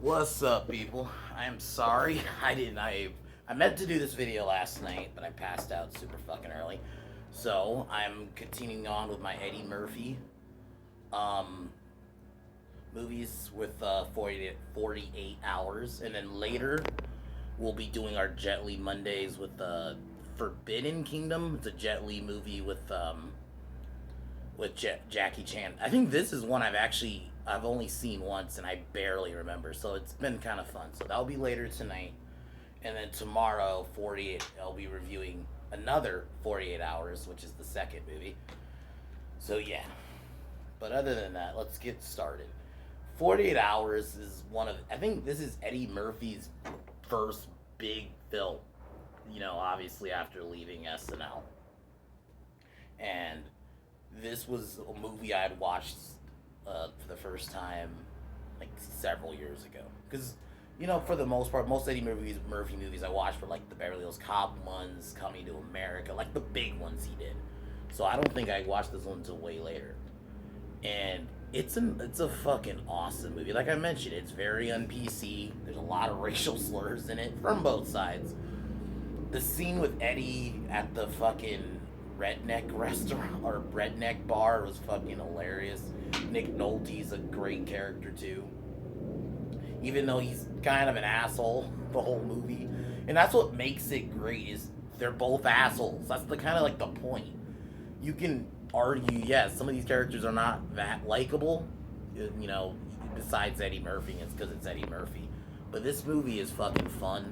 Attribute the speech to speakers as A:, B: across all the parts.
A: What's up, people? I'm sorry. I meant to do this video last night, but I passed out super fucking early. So I'm continuing on with my Eddie Murphy um, movies with 48 hours, and then later we'll be doing our Jet Li Mondays with Forbidden Kingdom. It's a Jet Li movie with Jackie Chan. I think this is one I've only seen once and I barely remember, so it's been kind of fun. So that'll be later tonight, and then tomorrow, 48, I'll be reviewing another 48 Hours, which is the second movie. So yeah, but other than that, let's get started. 48 Hours is I think this is Eddie Murphy's first big film. Obviously after leaving SNL, and this was a movie I'd watched for the first time like several years ago. Because, for the most part, most Murphy movies I watched were like the Beverly Hills Cop ones, Coming to America, like the big ones he did. So I don't think I watched this one until way later. And it's a fucking awesome movie. Like I mentioned, it's very un PC. There's a lot of racial slurs in it from both sides. The scene with Eddie at the fucking redneck restaurant or redneck bar was fucking hilarious. Nick Nolte's a great character too, even though he's kind of an asshole the whole movie, and that's what makes it great. Is they're both assholes. That's the kind of like the point. You can argue, yes, some of these characters are not that likable, you know. Besides Eddie Murphy, it's because it's Eddie Murphy. But this movie is fucking fun.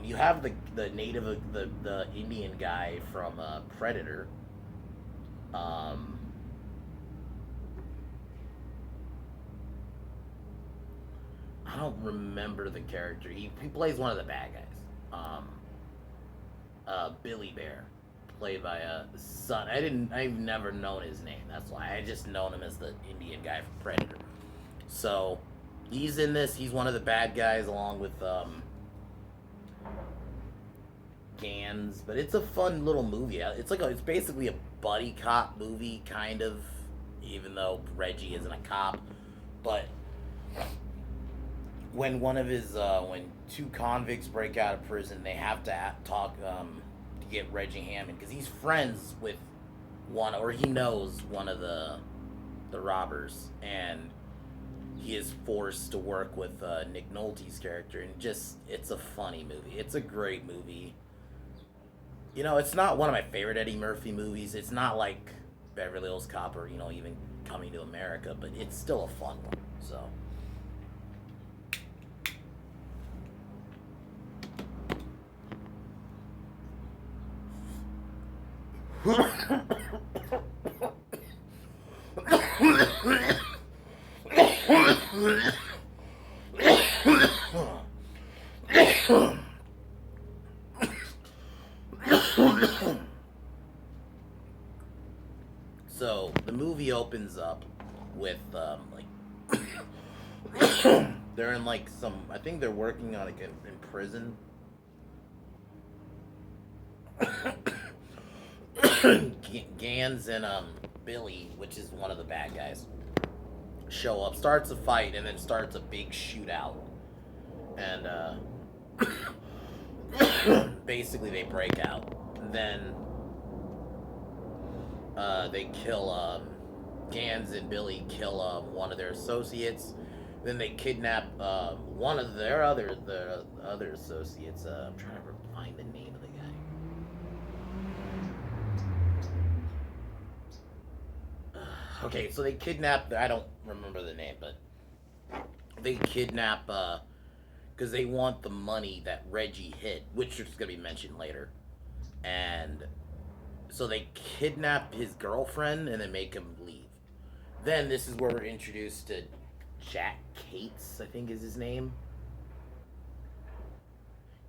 A: You have the native the Indian guy from Predator. Um, I don't remember the character. He plays one of the bad guys. Billy Bear, played by a son. I've never known his name. That's why I just known him as the Indian guy from Predator. So he's in this. He's one of the bad guys along with Gans. But it's a fun little movie. It's basically a buddy cop movie kind of, even though Reggie isn't a cop. But when two convicts break out of prison, they have to talk to get Reggie Hammond because he's friends with one, or he knows one of the robbers, and he is forced to work with Nick Nolte's character, and just it's a funny movie. It's a great movie. It's not one of my favorite Eddie Murphy movies. It's not like Beverly Hills Cop or even Coming to America, but it's still a fun one. So. So the movie opens up with they're in like some, I think they're working on in prison. Gans and Billy, which is one of the bad guys, show up, starts a fight, and then starts a big shootout. And basically they break out. And then they kill Gans and Billy kill one of their associates. Then they kidnap one of the other associates. I'm trying to find the name of the guy. Okay, so they kidnap. I don't remember the name, but they kidnap because they want the money that Reggie hid, which is going to be mentioned later. And so they kidnap his girlfriend and then make him leave. Then this is where we're introduced to Jack Cates, I think is his name.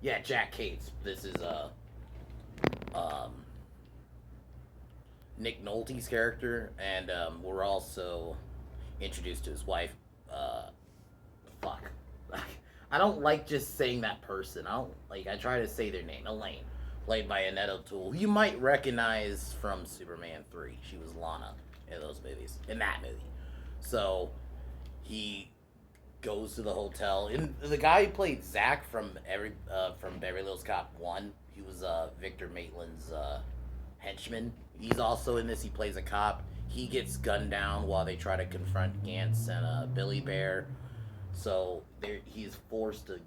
A: Yeah, Jack Cates. This is um, Nick Nolte's character, and we're also introduced to his wife. Fuck. I don't like just saying that person. I try to say their name. Elaine, played by Annette O'Toole, who you might recognize from Superman 3. She was Lana in those movies, in that movie. So he goes to the hotel. And the guy who played Zach from Beverly Hills Cop 1, he was Victor Maitland's henchman. He's also in this. He plays a cop. He gets gunned down while they try to confront Gantz and Billy Bear. So he's forced to.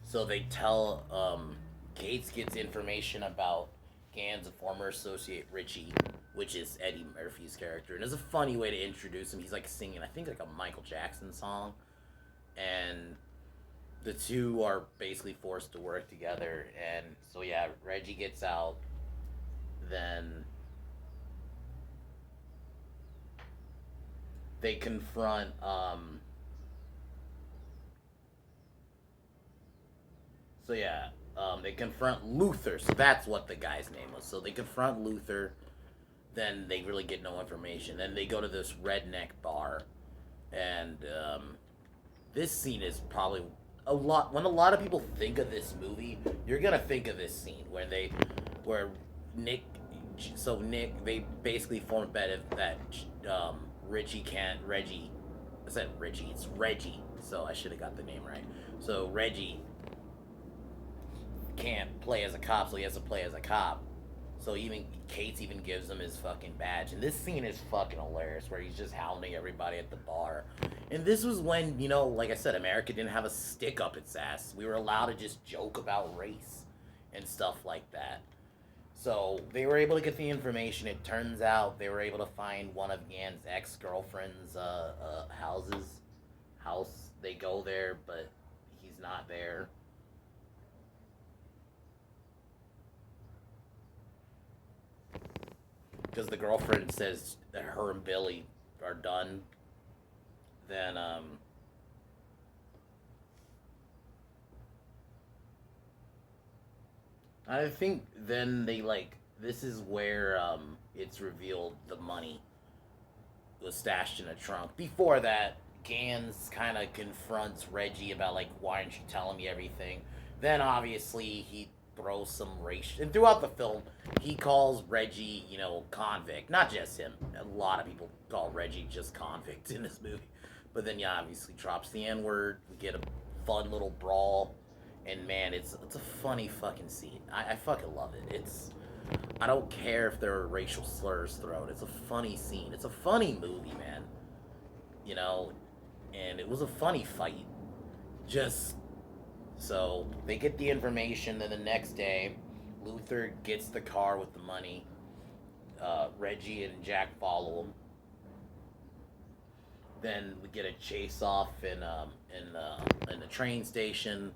A: So they tell Gates gets information about Gans, a former associate Richie, which is Eddie Murphy's character, and it's a funny way to introduce him. He's like singing, I think, like a Michael Jackson song, and the two are basically forced to work together. And so yeah, Reggie gets out, then they confront. So yeah, they confront Luther. So that's what the guy's name was. So they confront Luther. Then they really get no information. Then they go to this redneck bar, and this scene is probably a lot. When a lot of people think of this movie, you're gonna think of this scene where Nick. So Nick, they basically form a bet that Richie can't. Reggie, I said Richie. It's Reggie. So I should have got the name right. So Reggie can't play as a cop, so he has to play as a cop. So even Cates even gives him his fucking badge. And this scene is fucking hilarious where he's just hounding everybody at the bar. And this was when, like I said, America didn't have a stick up its ass. We were allowed to just joke about race and stuff like that. So they were able to get the information. It turns out they were able to find one of Gan's ex-girlfriend's house. They go there, but he's not there. Because the girlfriend says that her and Billy are done, then I think then they this is where it's revealed the money was stashed in a trunk. Before that, Gans kind of confronts Reggie about why aren't you telling me everything? Then obviously he throws some race, and throughout the film he calls Reggie, convict. Not just him. A lot of people call Reggie just convict in this movie. But then yeah, obviously drops the N word. We get a fun little brawl, and man, it's a funny fucking scene. I fucking love it. I don't care if there are racial slurs thrown. It's a funny scene. It's a funny movie, man. You know, and it was a funny fight. Just so they get the information. Then the next day, Luther gets the car with the money. Reggie and Jack follow him. Then we get a chase off in the train station.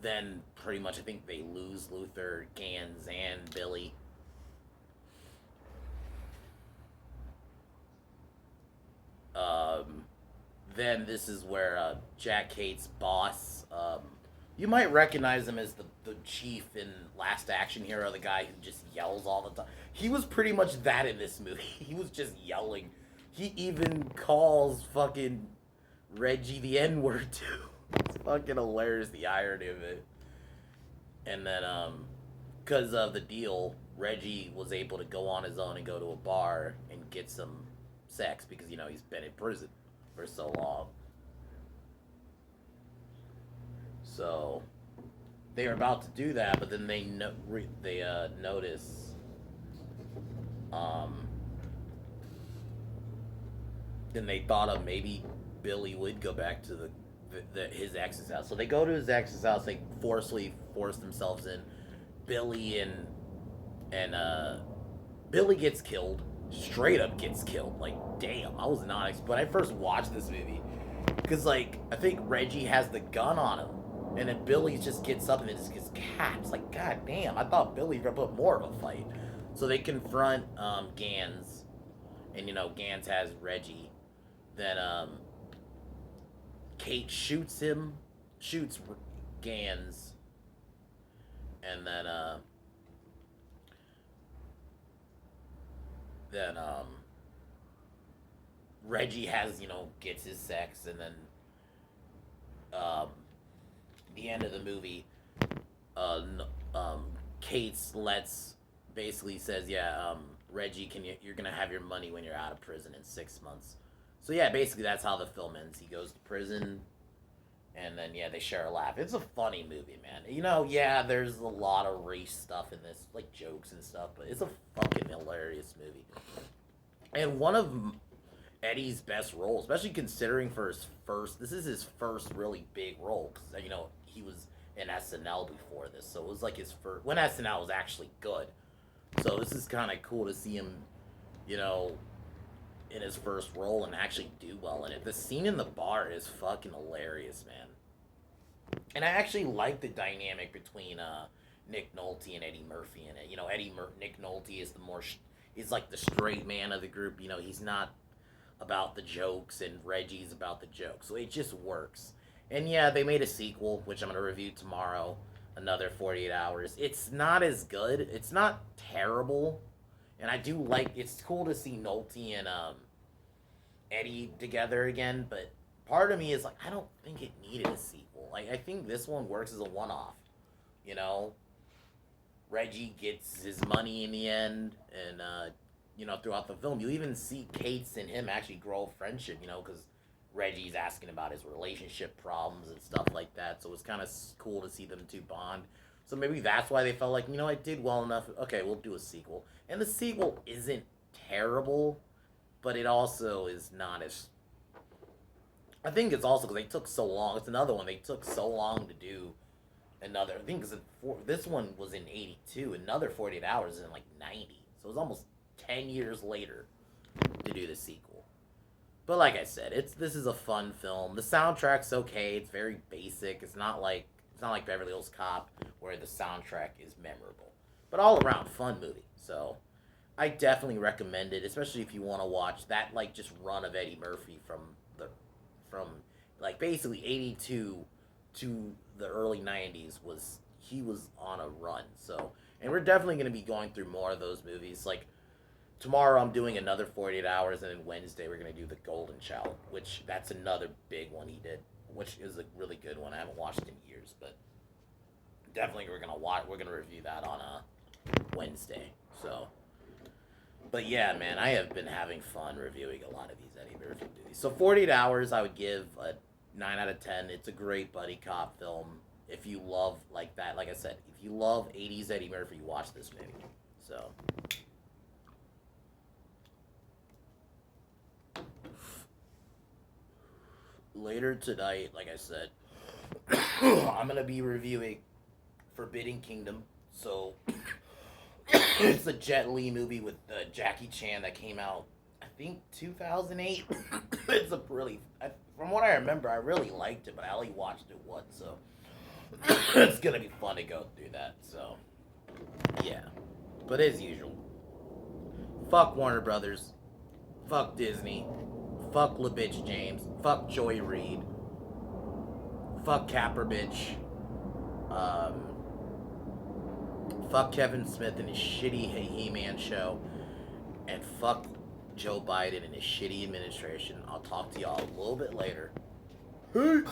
A: Then pretty much I think they lose Luther, Gans, and Billy. Um, then this is where Jack Cates' boss. You might recognize him as the chief in Last Action Hero, the guy who just yells all the time. He was pretty much that in this movie. He was just yelling. He even calls fucking Reggie the N word too. It's fucking hilarious, the irony of it. And then, because of the deal, Reggie was able to go on his own and go to a bar and get some sex because he's been in prison for so long. So they were about to do that, but then they notice. Um, then they thought of maybe Billy would go back to his ex's house. So they go to his ex's house. They forcefully force themselves in. Billy and Billy gets killed. Straight up gets killed. Like, damn, I was not. When I first watched this movie, because I think Reggie has the gun on him, and then Billy just gets up and it just gets capped. Like, god damn, I thought Billy would put more of a fight. So they confront Gans, and Gans has Reggie. Then Kate shoots Gans, and then Reggie gets his sex, and then the end of the movie, Kate lets basically says, yeah, Reggie, you're gonna have your money when you're out of prison in 6 months. So yeah, basically that's how the film ends. He goes to prison, and then yeah, they share a laugh. It's a funny movie, man. Yeah, there's a lot of race stuff in this, like jokes and stuff, but it's a fucking hilarious movie. And one of Eddie's best roles, especially considering for his first. This is his first really big role because he was in SNL before this, so it was like his first when SNL was actually good. So this is kind of cool to see him, you know, in his first role and actually do well in it. The scene in the bar is fucking hilarious, man. And I actually like the dynamic between Nick Nolte and Eddie Murphy in it. Nick Nolte is he's like the straight man of the group. He's not about the jokes, and Reggie's about the jokes, so it just works. And yeah, they made a sequel, which I'm gonna review tomorrow. Another 48 hours. It's not as good. It's not terrible, and I do like. It's cool to see Nolte and Eddie together again, but part of me is like, I don't think it needed a sequel. Like, I think this one works as a one-off. You know, Reggie gets his money in the end, and throughout the film, you even see Kate's and him actually grow a friendship. Because Reggie's asking about his relationship problems and stuff like that. So it's kind of cool to see them two bond. So maybe that's why they felt like, I did well enough. Okay, we'll do a sequel. And the sequel isn't terrible, but it also is not as. I think it's also because they took so long. It's another one. They took so long to do another. I think this one was in '82. Another 48 hours is in like '90. So it was almost 10 years later to do the sequel. But like I said, this is a fun film. The soundtrack's okay. It's very basic. It's not like Beverly Hills Cop where the soundtrack is memorable. But all around fun movie. So I definitely recommend it, especially if you want to watch that like just run of Eddie Murphy from like basically '82 to the early '90s. He was on a run. So, and we're definitely going to be going through more of those movies. Like tomorrow I'm doing another 48 hours, and then Wednesday we're going to do The Golden Child, which that's another big one he did, which is a really good one. I haven't watched in years, but definitely we're going to review that on Wednesday. So, but yeah, man, I have been having fun reviewing a lot of these Eddie Murphy movies. So 48 hours I would give a 9 out of 10. It's a great buddy cop film. If you love like that, like I said, if you love 80s Eddie Murphy, watch this movie. So later tonight, like I said, I'm gonna be reviewing Forbidden Kingdom. So it's a Jet Li movie with Jackie Chan that came out, I think 2008. It's from what I remember, I really liked it, but I only watched it once, so it's gonna be fun to go through that. So yeah, but as usual, fuck Warner Brothers, fuck Disney, fuck LaBitch James, fuck Joy Reid, fuck Capper Bitch, um, fuck Kevin Smith and his shitty He-Man show, and fuck Joe Biden and his shitty administration. I'll talk to y'all a little bit later. Peace.